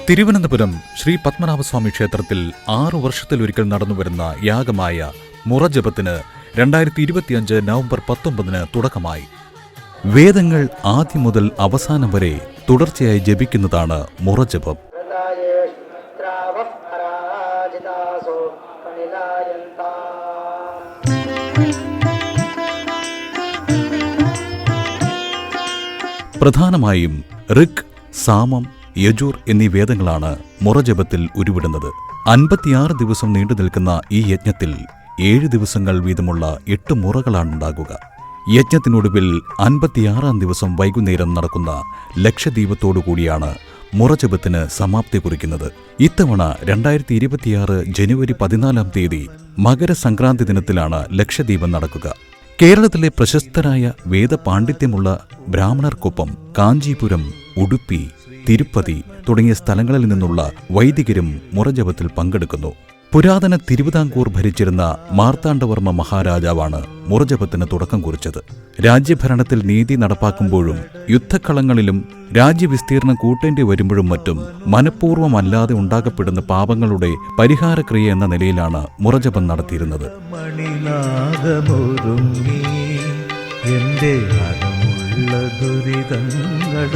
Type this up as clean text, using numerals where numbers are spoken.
തിരുവനന്തപുരം ശ്രീ പത്മനാഭസ്വാമി ക്ഷേത്രത്തിൽ 6 വർഷത്തിലൊരിക്കൽ നടന്നുവരുന്ന യാഗമായ മുറജപത്തിന് 2025 നവംബർ 19 തുടക്കമായി. വേദങ്ങൾ ആദ്യം മുതൽ അവസാനം വരെ തുടർച്ചയായി ജപിക്കുന്നതാണ് മുറജപം. പ്രധാനമായും ഋഗ്, സാമം, യജൂർ എന്നീ വേദങ്ങളാണ് മുറജപത്തിൽ ഉരുവിടുന്നത്. 56 ദിവസം നീണ്ടു നിൽക്കുന്ന ഈ യജ്ഞത്തിൽ 7 ദിവസങ്ങൾ വീതമുള്ള 8 മുറകളാണുണ്ടാകുക. യജ്ഞത്തിനൊടുവിൽ 56-ാം ദിവസം വൈകുന്നേരം നടക്കുന്ന ലക്ഷദീപത്തോടുകൂടിയാണ് മുറജപത്തിന് സമാപ്തി കുറിക്കുന്നത്. ഇത്തവണ 2026 ജനുവരി 14-ാം തീയതി മകരസംക്രാന്തി ദിനത്തിലാണ് ലക്ഷദീപം നടക്കുക. കേരളത്തിലെ പ്രശസ്തരായ വേദപാണ്ഡിത്യമുള്ള ബ്രാഹ്മണർക്കൊപ്പം കാഞ്ചീപുരം, ഉടുപ്പി, തിരുപ്പതി തുടങ്ങിയ സ്ഥലങ്ങളിൽ നിന്നുള്ള വൈദികരും മുറജപത്തിൽ പങ്കെടുക്കുന്നു. പുരാതന തിരുവിതാംകൂർ ഭരിച്ചിരുന്ന മാർത്താണ്ഡവർമ്മ മഹാരാജാവാണ് മുറജപത്തിന് തുടക്കം കുറിച്ചത്. രാജ്യഭരണത്തിൽ നീതി നടപ്പാക്കുമ്പോഴും യുദ്ധക്കളങ്ങളിലും രാജ്യവിസ്തീർണം കൂട്ടേണ്ടി വരുമ്പോഴും മറ്റും മനഃപൂർവ്വമല്ലാതെ ഉണ്ടാക്കപ്പെടുന്ന പാപങ്ങളുടെ പരിഹാരക്രിയ എന്ന നിലയിലാണ് മുറജപം നടത്തിയിരുന്നത്. എന്റെ ദുരിതങ്ങളൊരുങ്ങി